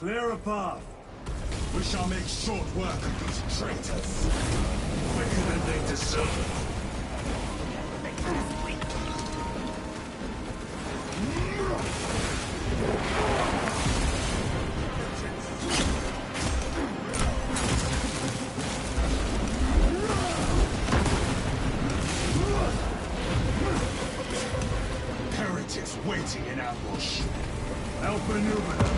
Clear a path. We shall make short work of these traitors. Quicker than they deserve. Heretics waiting in ambush. Outmaneuver them.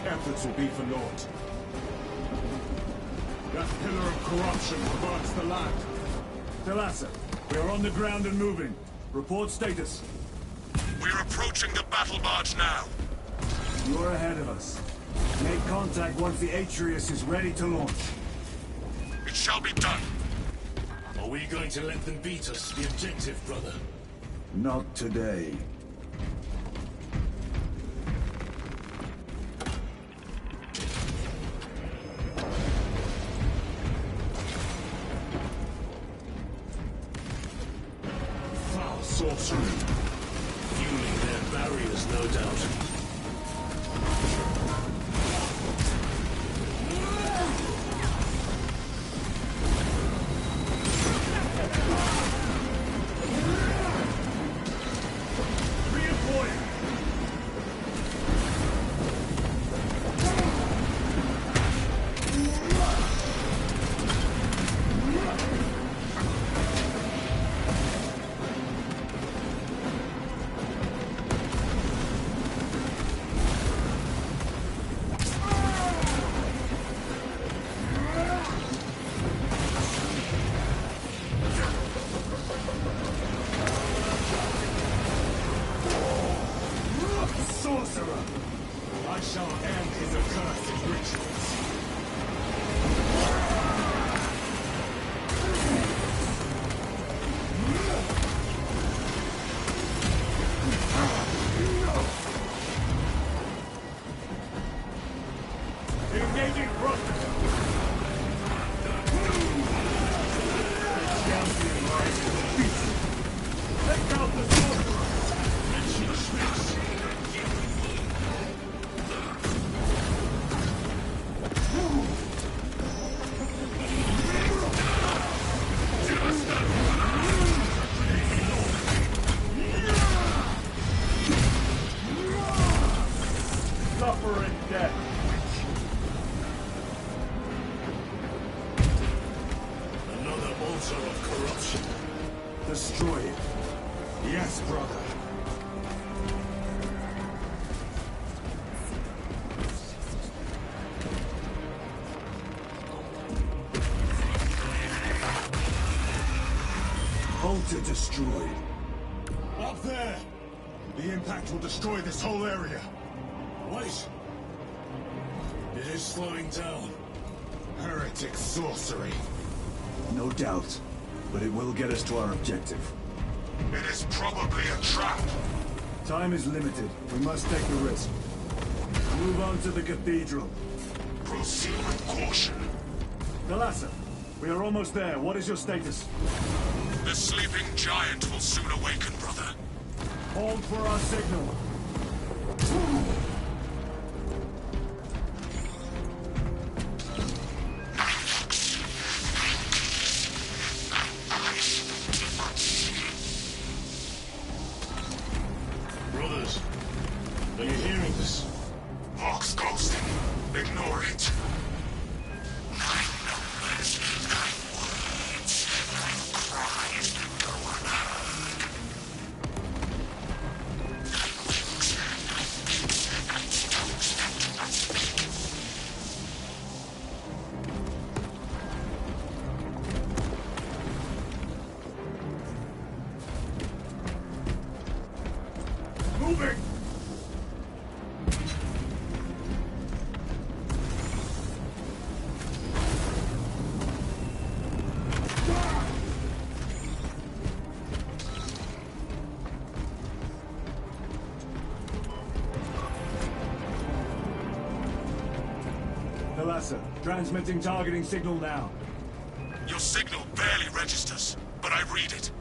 Efforts will be for naught. That pillar of corruption perverts the land. Thalassa, we are on the ground and moving. Report status. We're approaching the battle barge now. You're ahead of us. Make contact once the Atreus is ready to launch. It shall be done. Are we going to let them beat us to the objective, brother? Not today. Sorcery. Fueling their barriers, no doubt. I shall end his accursed rituals. Engaging front. Champion rises beast. Take out the sorcerer. And she smits. Suffer in death. Another altar of corruption. Destroy it. Yes, brother. Altar destroyed. Up there! The impact will destroy this whole area. Wait! It is slowing down. Heretic sorcery. No doubt, but it will get us to our objective. It is probably a trap. Time is limited. We must take the risk. Move on to the cathedral. Proceed with caution. Thalassa, we are almost there. What is your status? The sleeping giant will soon awaken, brother. Hold for our signal. Brothers, are you hearing this? Vox Ghost, ignore it. Moving! Thalassa, transmitting targeting signal now. Your signal barely registers, but I read it.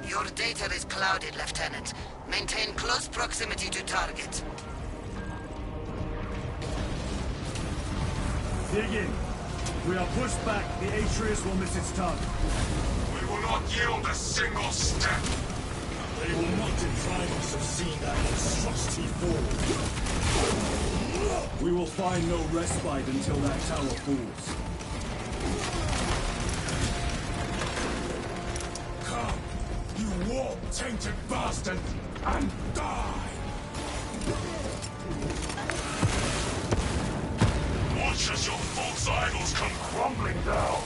Your data is clouded, Lieutenant. Maintain close proximity to target. Dig in. If we are pushed back, the Atreus will miss its target. We will not yield a single step. They will not deprive us of seeing that monstrosity fall. We will find no respite until that tower falls. Come, you warp-tainted bastard, and die! Watch as your false idols come crumbling down!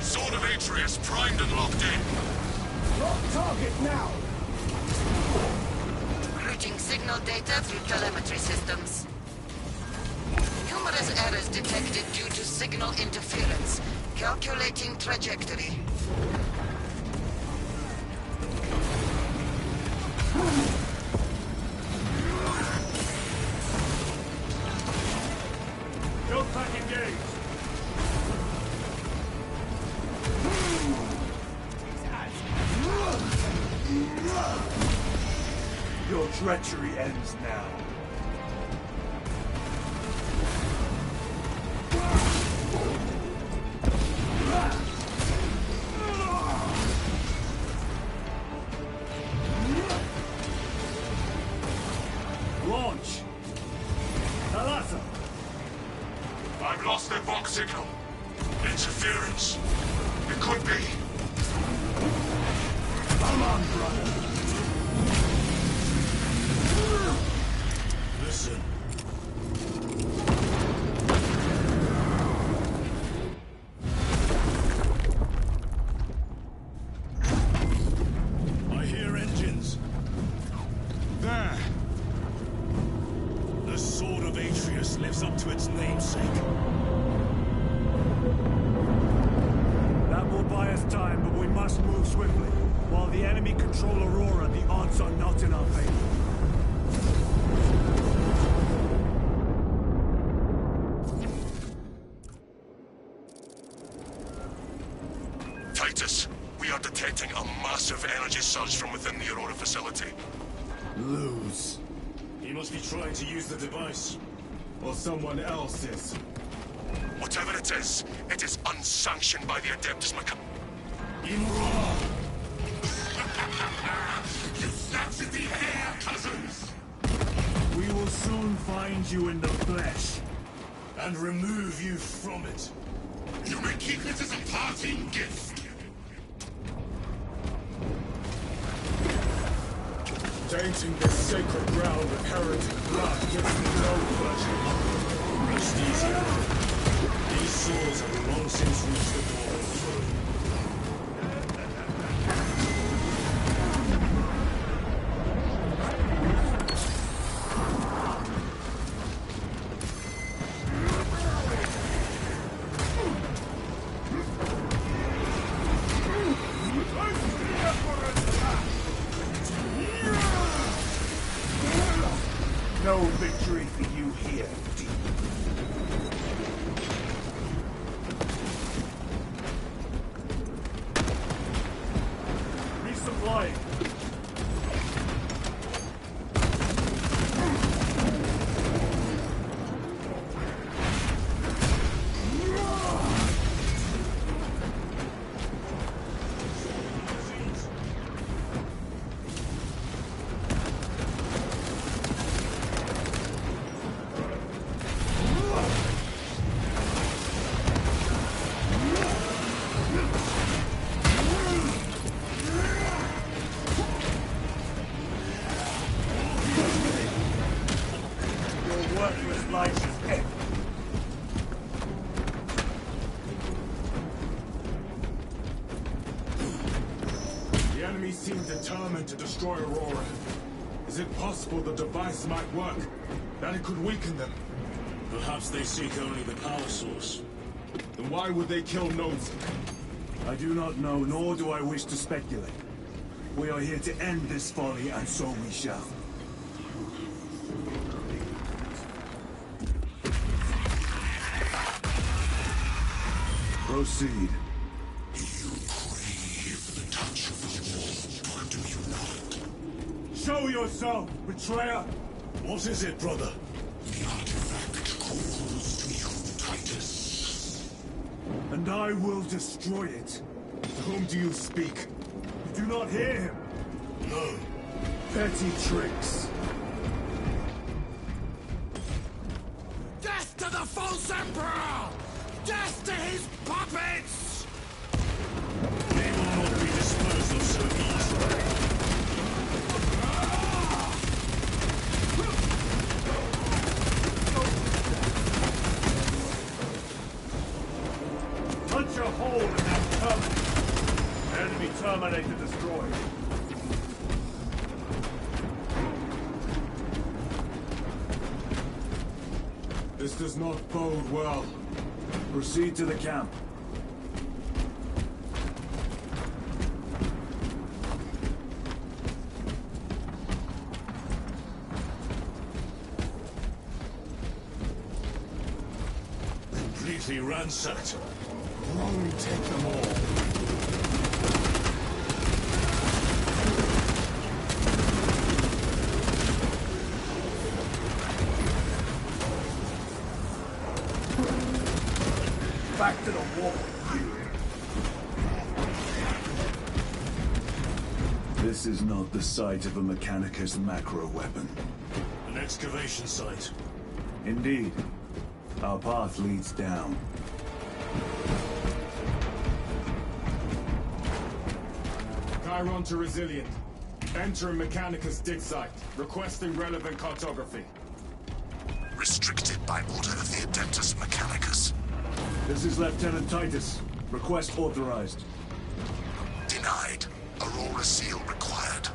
Sword of Atreus primed and locked in. Lock target now! Routing signal data through telemetry systems. Numerous errors detected due to signal interference. Calculating trajectory. Build back engaged! Your treachery ends now. Launch! Thalassa! I've lost their box signal. Interference. It could be. Come on, brother! Listen. I hear engines. There. The Sword of Atreus lives up to its namesake. That will buy us time, but we must move swiftly. While the enemy control Aurora, the odds are not in our favor. Titus, we are detecting a massive energy surge from within the Aurora facility. Lose. He must be trying to use the device. Or someone else is. Whatever it is unsanctioned by the Adeptus Mecha. Imra! You snaps at the air, cousins! We will soon find you in the flesh. And remove you from it. You may keep it as a parting gift. Tainting this sacred ground with heretic blood gives me no pleasure. Rest easy. These swords have long since reached the door. No victory for you here, demon. life is empty. The enemy seem determined to destroy Aurora. Is it possible the device might work? That it could weaken them? Perhaps they seek only the power source. Then why would they kill Nosy? I do not know, nor do I wish to speculate. We are here to end this folly, and so we shall. Proceed. You crave the touch of the Lord, or do you not? Show yourself, betrayer! What is it, brother? The artifact calls to you, Titus. And I will destroy it. To whom do you speak? You do not hear him. No. Petty tricks. Death to the false emperor! Death to his puppets! They will not be disposed of so easily. Punch a hole in that terminal. Enemy Terminator destroyed. This does not bode well. Proceed to the camp. Completely ransacked. Long take them all. Back to the wall. This is not the site of a Mechanicus macro weapon. An excavation site. Indeed. Our path leads down. Chiron to Resilient. Enter Mechanicus dig site. Requesting relevant cartography. Restricted by order of the Adeptus Mechanicus. This is Lieutenant Titus. Request authorized. Denied. Aurora seal required.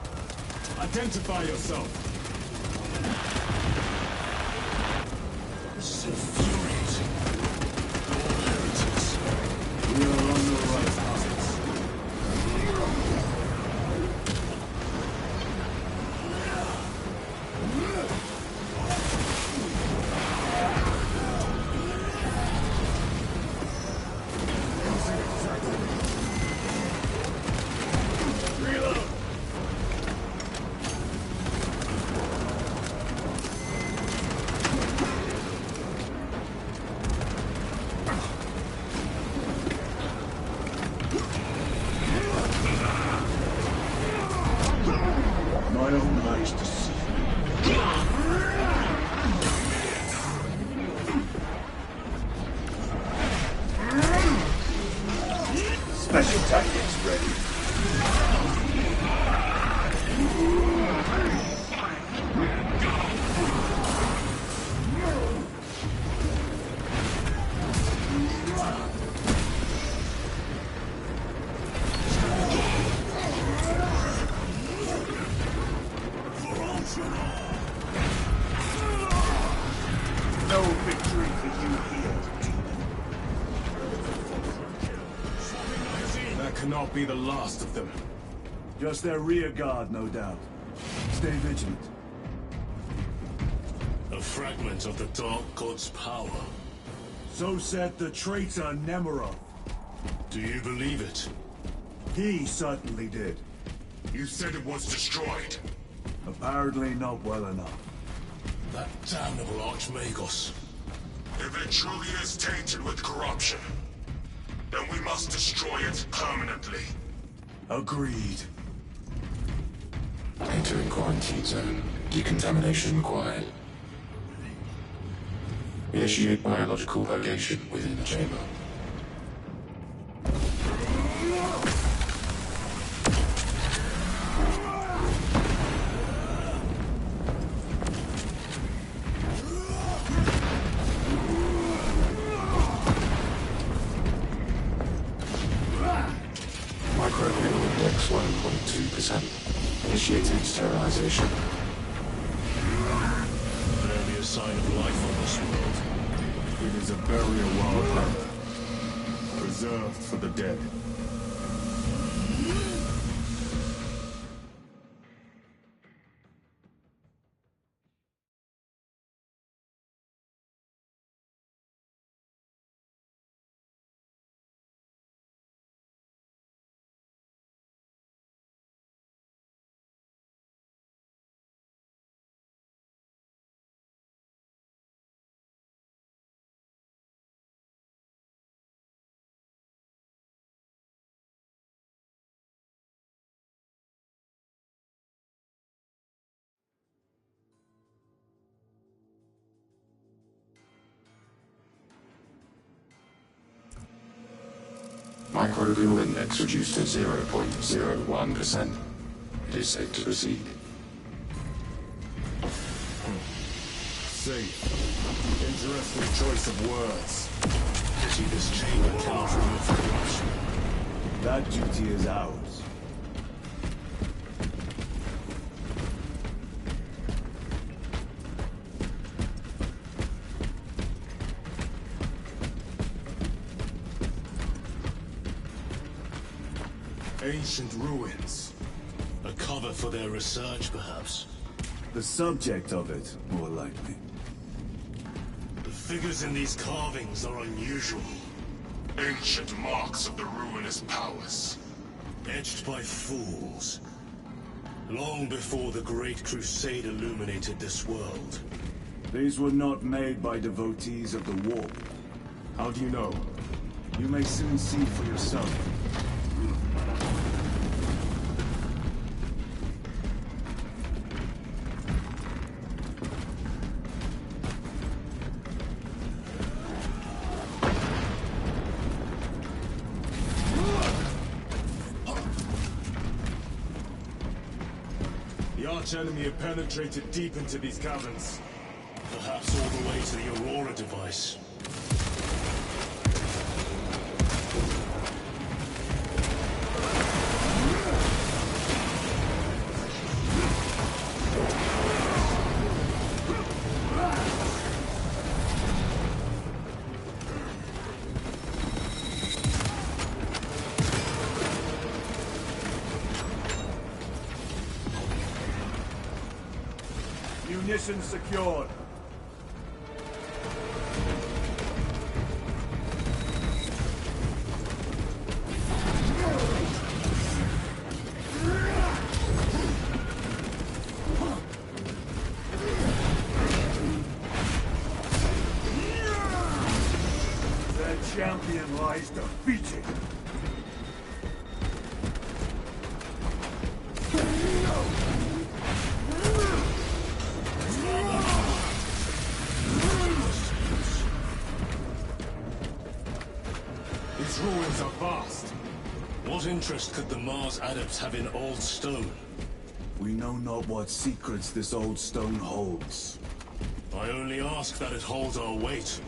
Identify yourself. This is infuriating. All heretics. We are on the right path. My own eyes to see. Special tactics ready. No victory for you here, demon. That cannot be the last of them. Just their rear guard, no doubt. Stay vigilant. A fragment of the Dark God's power. So said the traitor Nemerov. Do you believe it? He certainly did. You said it was destroyed. Apparently not well enough. That damnable Archmagos. If it truly is tainted with corruption, then we must destroy it permanently. Agreed. Entering quarantine zone. Decontamination required. Initiate biological purgation within the chamber. sign of life on this world. It is a burial wild earth, reserved for the dead. Microbial index reduced to 0.01%. It is safe to proceed. Safe. Interesting choice of words. Pity this chamber cannot remove corruption. That duty is ours. Ancient ruins. A cover for their research, perhaps. The subject of it, more likely. The figures in these carvings are unusual. Ancient marks of the ruinous powers. Etched by fools. Long before the Great Crusade illuminated this world. These were not made by devotees of the warp. How do you know? You may soon see for yourself. The arch-enemy have penetrated deep into these caverns. Perhaps all the way to the Aurora device. Munitions secured. Their champion lies defeated. These ruins are vast. What interest could the Mars adepts have in old stone? We know not what secrets this old stone holds. I only ask that it holds our weight.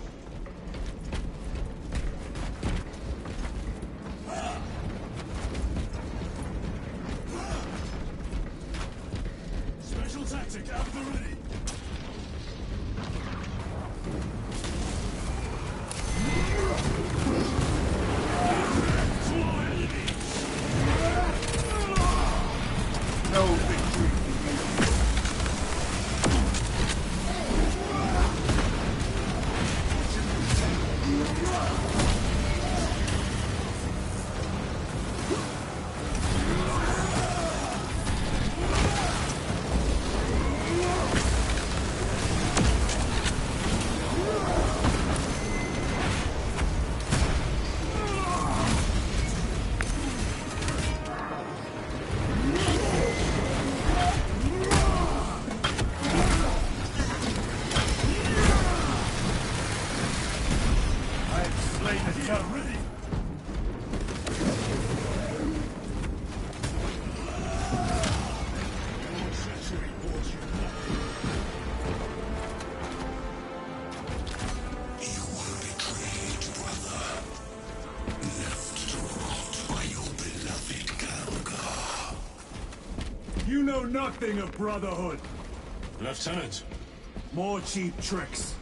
Special tactic at the ready. No victory. You know nothing of brotherhood. Lieutenant, More cheap tricks.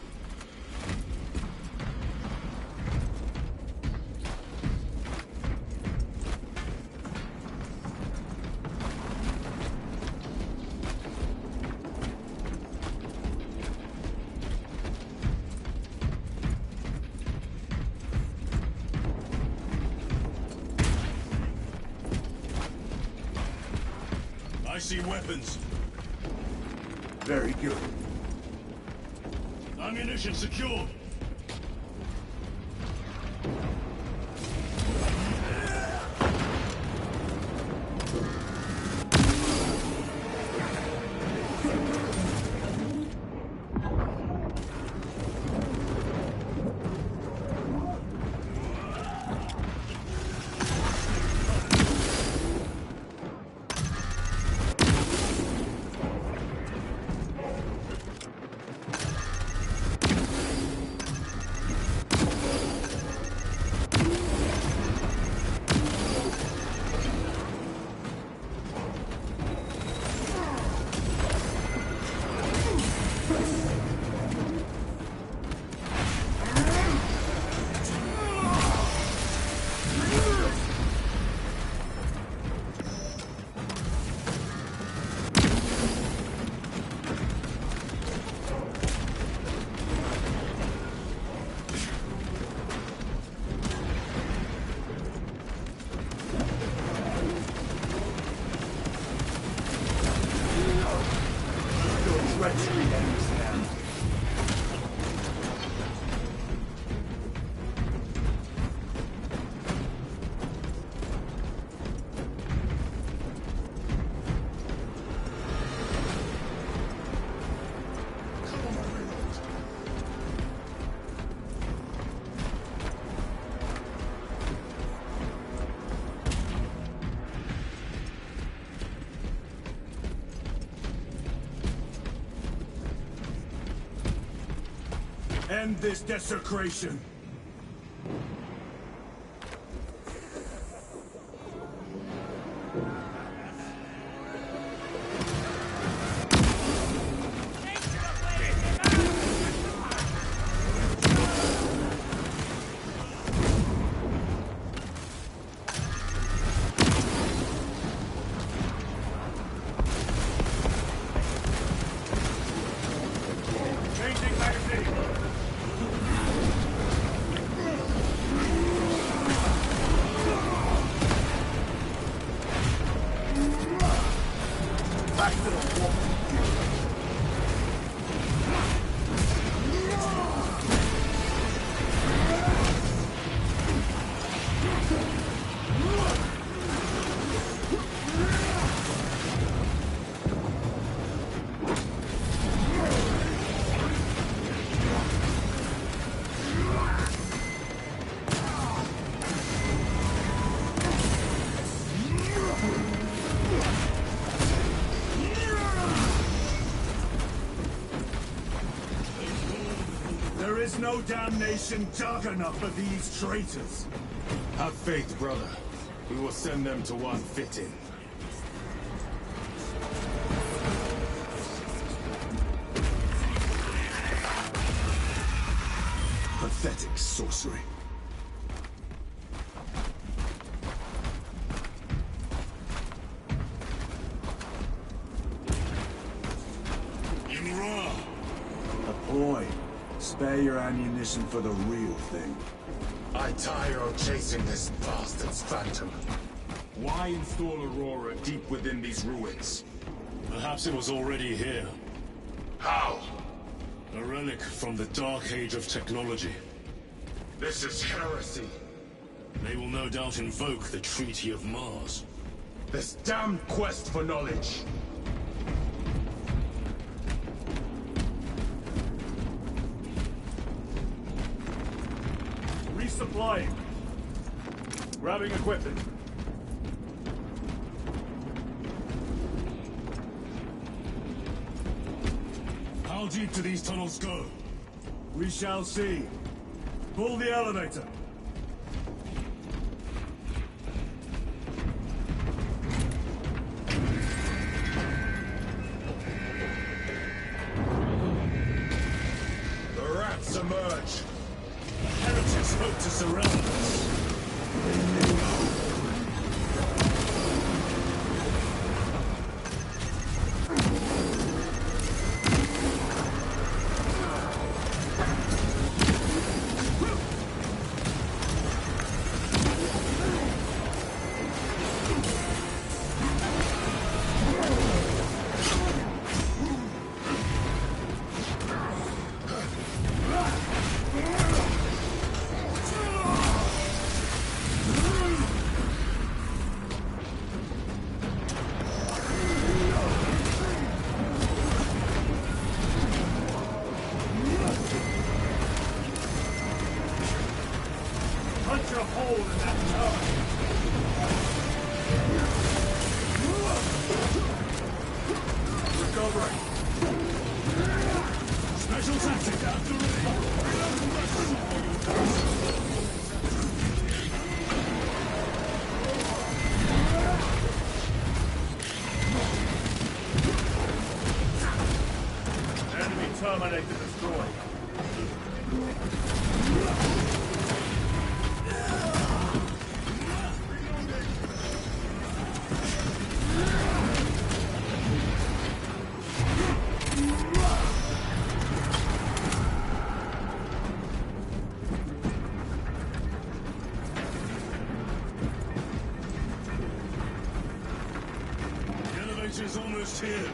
I see weapons. Very good. Ammunition secured. End this desecration. Changing magazine. Back to the wall. There is no damnation dark enough for these traitors. Have faith, brother. We will send them to one fitting. Pathetic sorcery. A ploy. Spare your ammunition for the real thing. I tire of chasing this bastard's phantom. Why install Aurora deep within these ruins? Perhaps it was already here. How? A relic from the Dark Age of technology. This is heresy. They will no doubt invoke the Treaty of Mars. This damned quest for knowledge. Resupplying. Grabbing equipment. How deep do these tunnels go? We shall see. Pull the elevator. emerge. Heretics hope to surround us. Punch a hole in that tower! Recovering. Special tactic after Enemy Terminator destroyed. is almost here.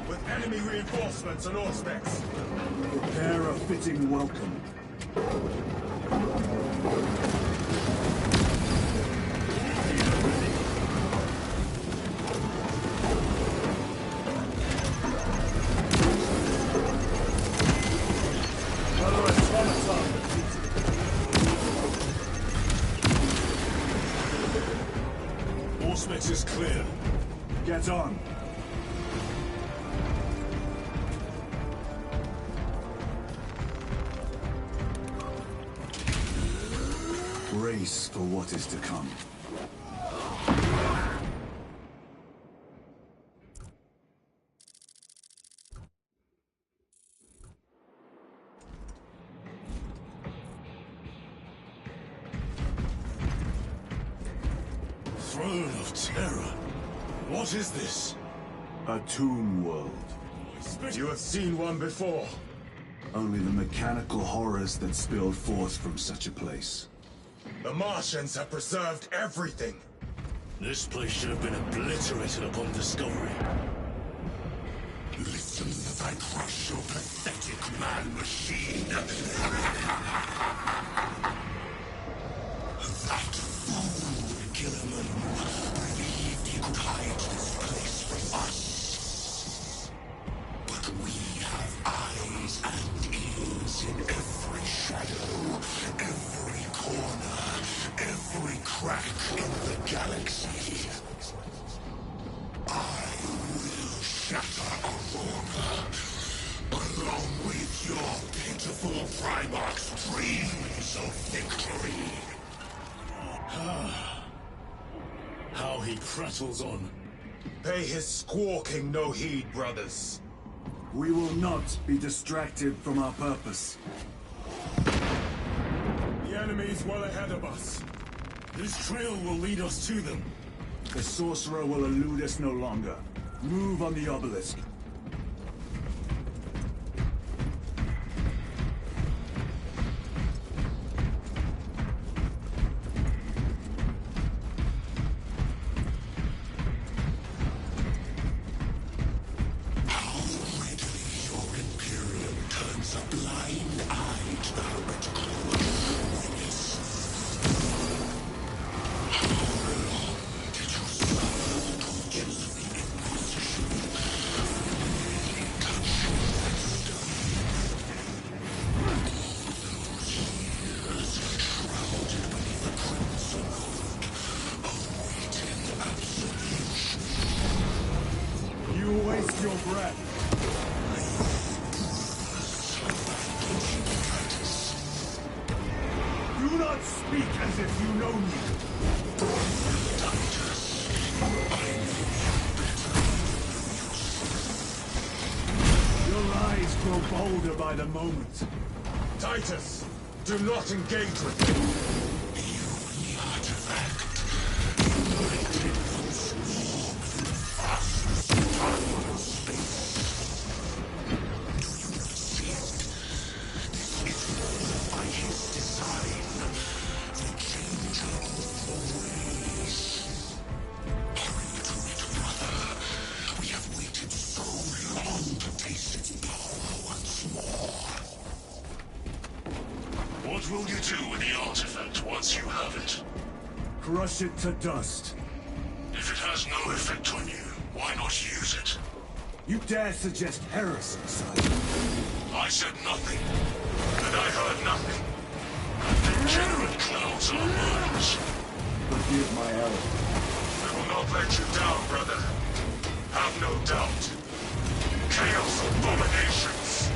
With enemy reinforcements and auspex. Prepare a fitting welcome. Auspex is clear. Get on. Brace for what is to come. Throne of Terror. What is this? A tomb world. You have seen one before. Only the mechanical horrors that spilled forth from such a place. The Martians have preserved everything. This place should have been obliterated upon discovery. Listen as I crush your pathetic man-machine. That fool, Gilliman, believed he could hide this place from us. But we have eyes and ears in every shadow, every corner, every crack in the galaxy. I will shatter Aurora, along with your pitiful Primarch's dreams of victory. How he prattles on. Pay his squawking no heed, brothers. We will not be distracted from our purpose. The enemy's well ahead of us. This trail will lead us to them. The sorcerer will elude us no longer. Move on the obelisk. How readily your Imperium turns a blind eye to the heretical menace. How long did you serve the torches of the Inquisition? Really touch that stone. Those years shrouded beneath a crimson hood, awaiting absolution. You waste your breath. Do not speak as if you know me. Your eyes grow bolder by the moment. Titus, do not engage with me. The artifact united those warm through vast time space. Do you not see it? This is all by his design. The changer of always. Hurry to it, brother. We have waited so long to taste its power once more. What will you do with the artifact once you have it? Crush it to dust. If it has no effect on you, why not use it? You dare suggest heresy, son? I said nothing, and I heard nothing. Degenerate clouds our minds. Forgive my error. I will not let you down, brother. Have no doubt. Chaos abominations.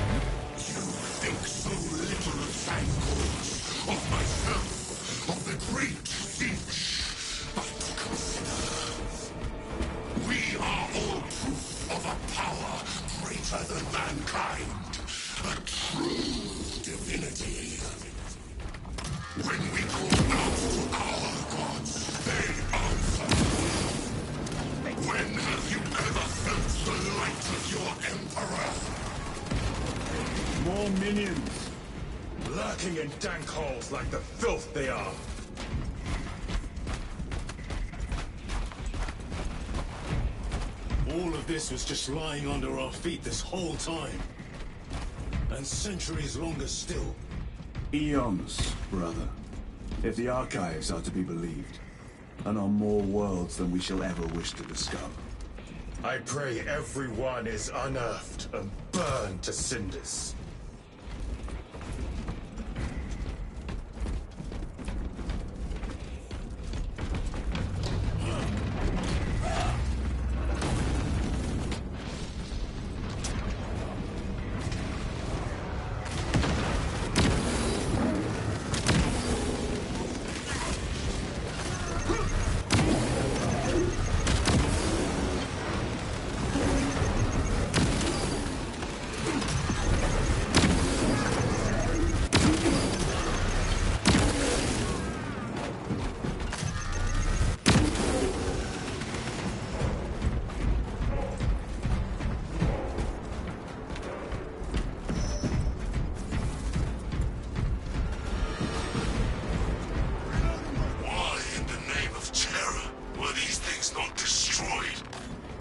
You think so little of Thankos, of myself, of the great Finch. But consider, we are all proof of a power greater than mankind, a true divinity. When we call out to our gods, they answer. When have you ever felt the light of your Emperor? More minions. Lurking in dank holes like the filth they are. All of this was just lying under our feet this whole time. And centuries longer still. Eons, brother. If the archives are to be believed. And on more worlds than we shall ever wish to discover. I pray everyone is unearthed and burned to cinders.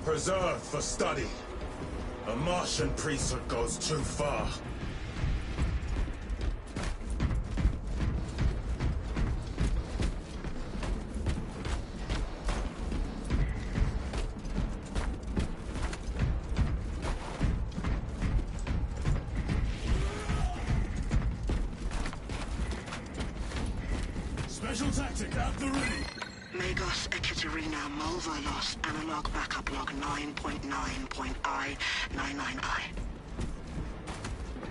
Preserved for study. A Martian priesthood goes too far. Special tactic at the ready. Magos Ekaterina Mulvolos analog backup log 9.9.I99I.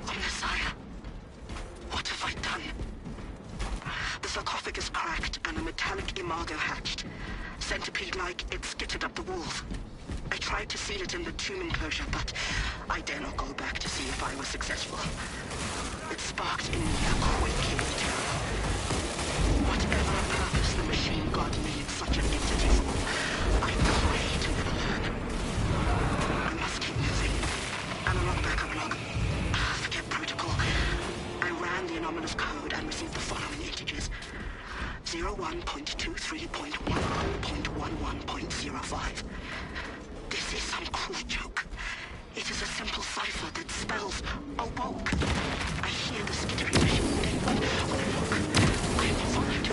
Messiah, what have I done? The sarcophagus cracked and a metallic imago hatched. Centipede-like, it skittered up the walls. I tried to seal it in the tomb enclosure, but I dare not go back to see if I was successful. It sparked in me a quaking terror. Whatever purpose the machine god needs such an entity for, I pray to never learn. I must keep moving. Analog backup log. Forget protocol. I ran the anomalous code and received the following integers. 01.23.11.11.05. This is some cruel joke. It is a simple cipher that spells awoke. I hear the skittering machine ding, but when I look, I am followed.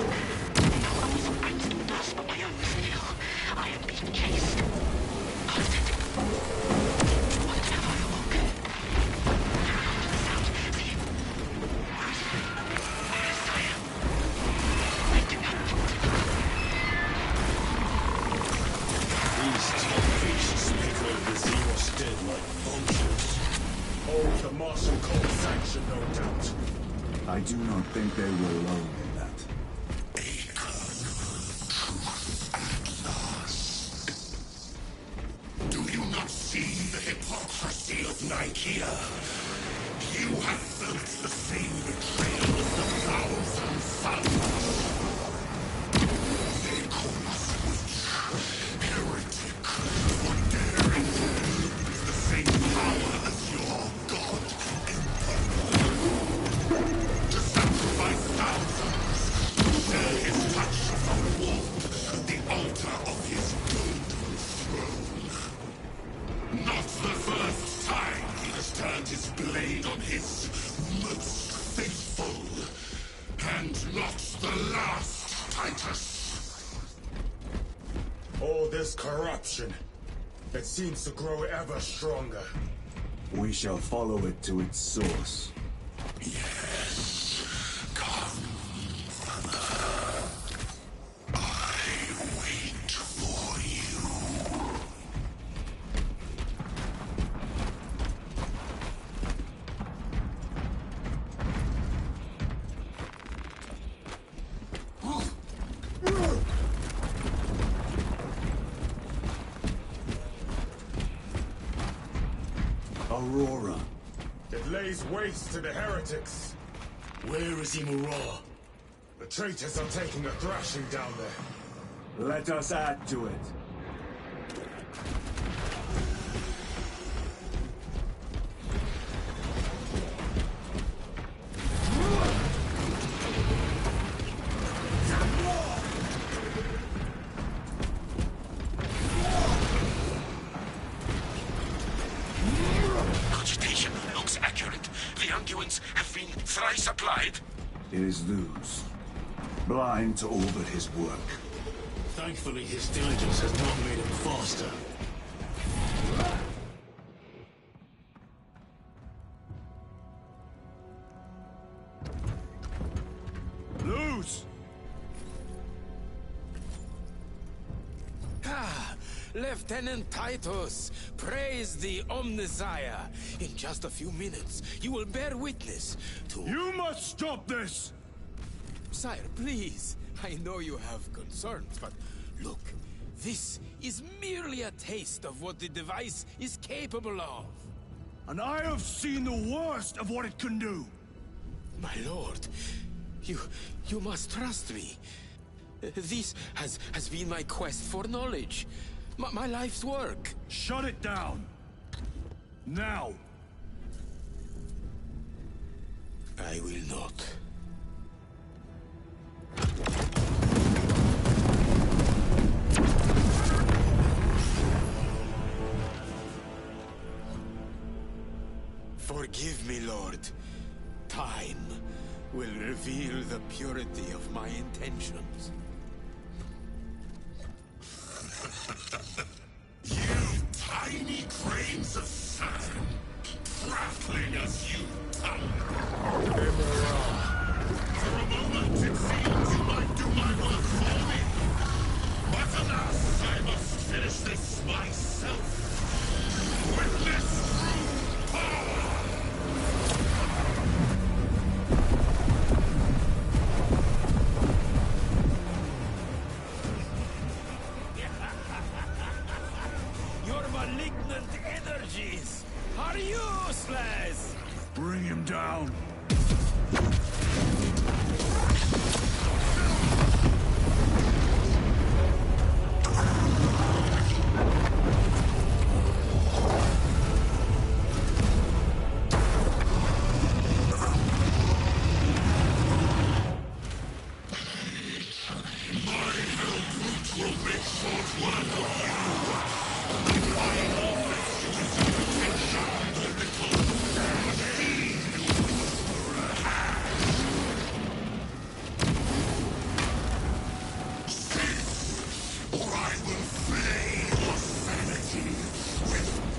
No other footprints in the dust but my own still. I am being chased. What is it? What have I awoken? The sound. See? Where is it? Where is Saya? I do not want to. These tough speak of the Xenos dead like vultures. Oh, the Martian cult sanction, no doubt. I do not think they were alone in that. Do you not see the hypocrisy of Nicaea? You have felt the same betrayal blade on his most faithful, and not the last Titus. All this corruption, it seems to grow ever stronger. We shall follow it to its source. Yes, come, Father. I wait for you. Aurora. It lays waste to the heretics. Where is Imura? The traitors are taking a thrashing down there. Let us add to it. Cogitation looks accurate. The unguents have been thrice applied. It is Luz. Blind to all but his work. Thankfully, his diligence has not made him faster. Luz! Ah, Lieutenant Titus, praise the Omnissiah. In just a few minutes, you will bear witness to... You must stop this! Sire, please. I know you have concerns, but look, this is merely a taste of what the device is capable of. And I have seen the worst of what it can do. My lord, you must trust me. This has been my quest for knowledge. My life's work. Shut it down! Now! I will not. Forgive me, Lord. Time will reveal the purity of my intentions. You tiny grains of sand, prattling as you thunder. For a moment, it seems you might do my work for me. But alas, I must finish this myself. With this true power. Your malignant energies are useless! Bring him down!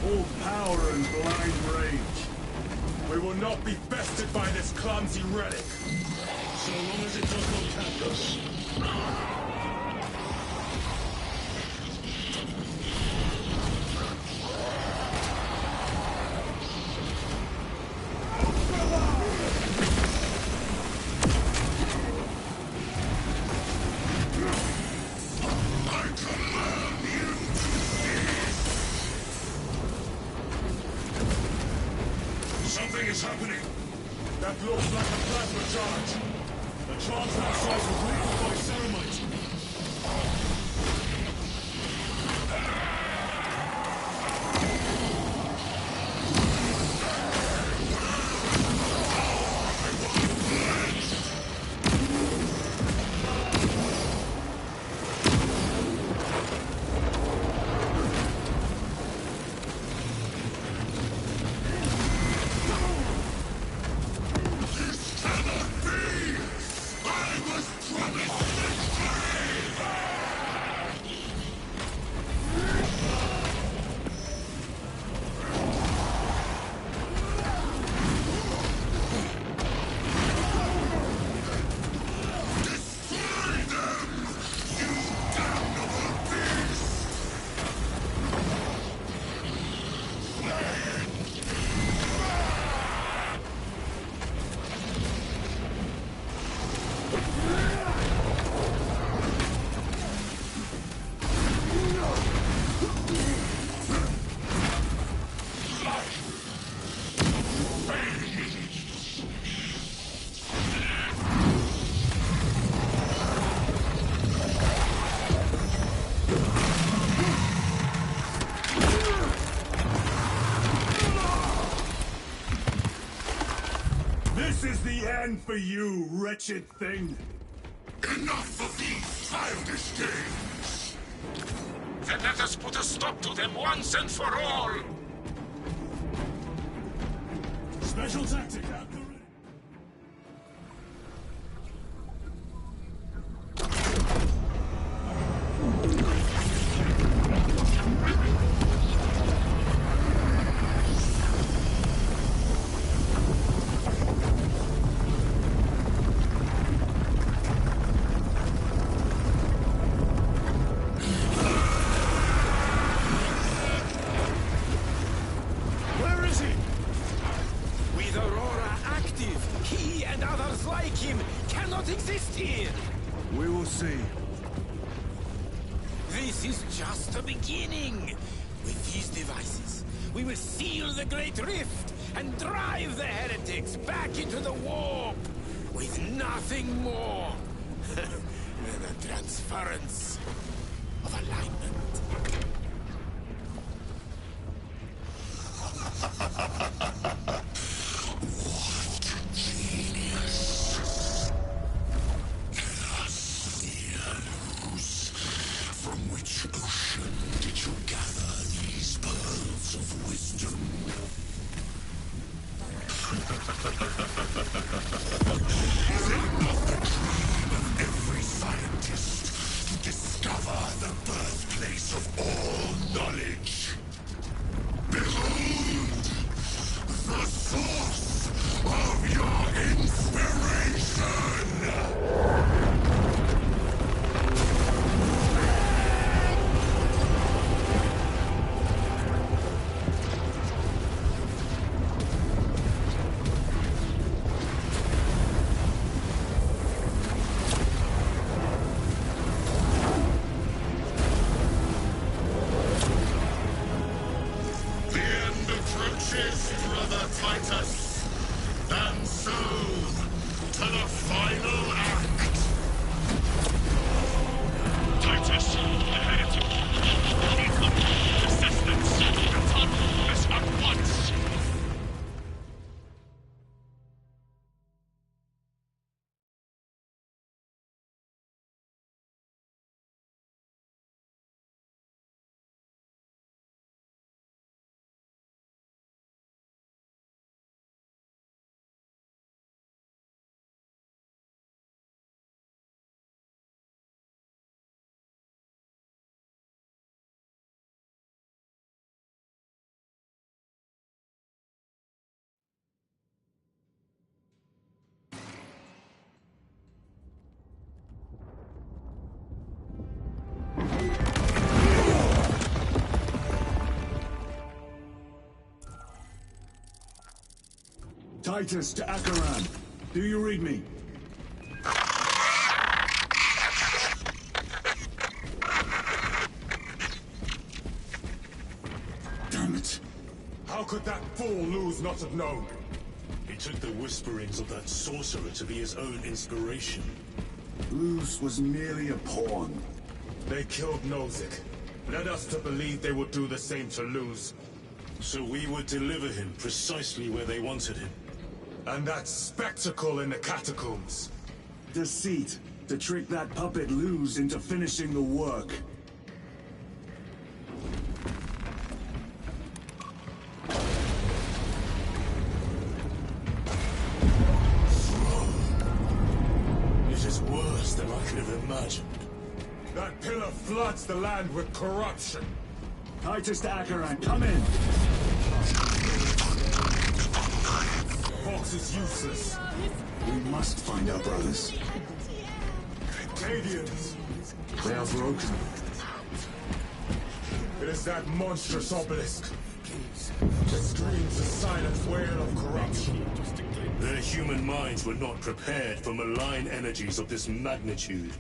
Full power and blind rage. We will not be bested by this clumsy relic. So long as it does not catch us. Something is happening. That looks like a plasma charge. The charge that size was leaked by Ceramite. This is the end for you, wretched thing! Enough of these childish games! Then let us put a stop to them once and for all! Special tactic at the ready. Where is he? With Aurora active, he and others like him cannot exist here. We will see. This is just the beginning. With these devices, we will seal the Great Rift and drive the heretics back into the warp with nothing more than a transference of alignment. From which ocean did you gather these pearls of wisdom? Is it not the dream of every scientist to discover the birthplace of all knowledge? Behold, the source of your inspiration! The end approaches, brother Titus. And so, to the final act. Titus, the heretic. Need assistance. Return this at once. Titus to Acheran. Do you read me? Damn it. How could that fool lose not have known? He took the whisperings of that sorcerer to be his own inspiration. Luz was merely a pawn. They killed Nozick. Led us to believe they would do the same to Luz. So we would deliver him precisely where they wanted him. And that spectacle in the catacombs. Deceit. To trick that puppet Luz into finishing the work. It is worse than I could have imagined. That pillar floods the land with corruption. Titus to Acheran, come in! Fox is useless. We must find our brothers. Cadians. They are broken. It is that monstrous obelisk. It screams a silent wail of corruption. Their human minds were not prepared for malign energies of this magnitude.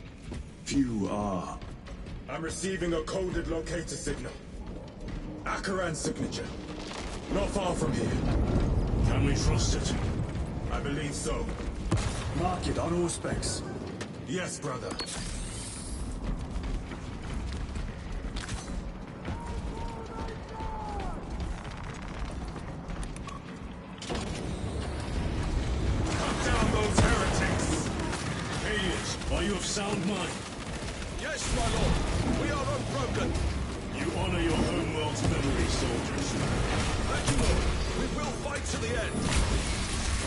Few are. I'm receiving a coded locator signal. Acheran's signature. Not far from here. Can we trust it? I believe so. Mark it on all specs. Yes, brother. Are you of sound mind? Yes, my lord. We are unbroken. You honor your homeworld's memory, soldiers. Thank you, lord. We will fight to the end.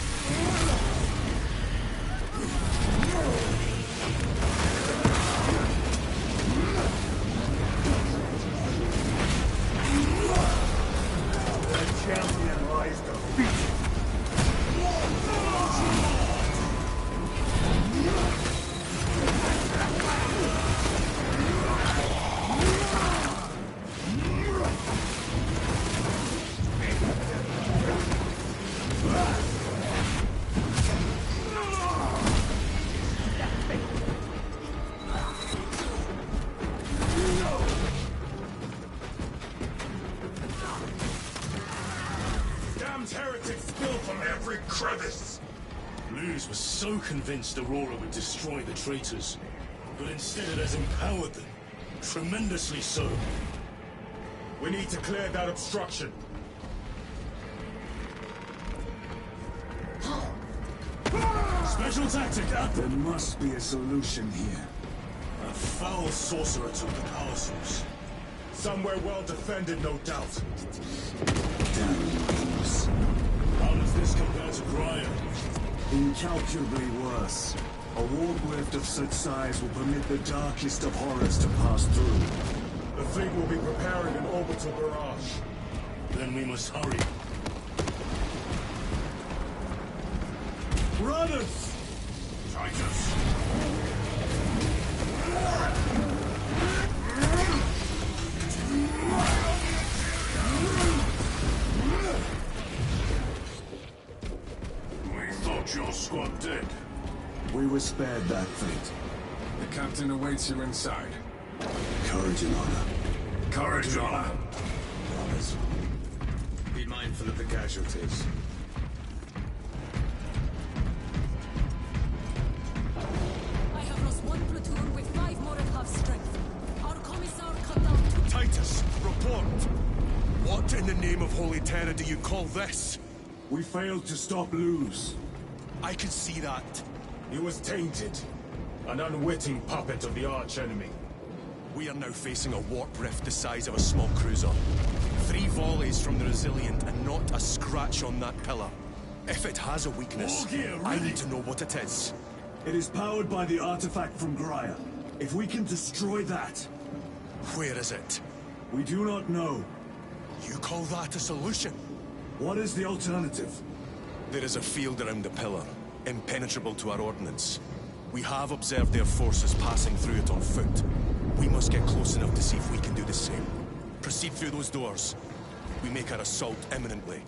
The champion lies defeated. Heretics spill from every crevice! Luz was so convinced Aurora would destroy the traitors, but instead it has empowered them. Tremendously so. We need to clear that obstruction. Special tactic, There must be a solution here. A foul sorcerer took the power source. Somewhere well defended, no doubt. Damn Luz. How does this compare to Graya? Incalculably worse. A warp rift of such size will permit the darkest of horrors to pass through. The fleet will be preparing an orbital barrage. Then we must hurry. Brothers! Titus! We thought your squad dead. We were spared that fate. The captain awaits you inside. Courage and honor. Courage and honor. Brothers, be mindful of the casualties. I have lost one platoon with 5 more at half strength. Our commissar cut down to... Titus, report! What in the name of Holy Terror do you call this? We failed to stop Luz. I can see that. He was tainted. An unwitting puppet of the arch-enemy. We are now facing a warp rift the size of a small cruiser. 3 volleys from the Resilient and not a scratch on that pillar. If it has a weakness, All gear I ready. need to know what it is. It is powered by the artifact from Graya. If we can destroy that, Where is it? we do not know. You call that a solution? What is the alternative? There is a field around the pillar, impenetrable to our ordnance. We have observed their forces passing through it on foot. We must get close enough to see if we can do the same. Proceed through those doors. We make our assault imminently.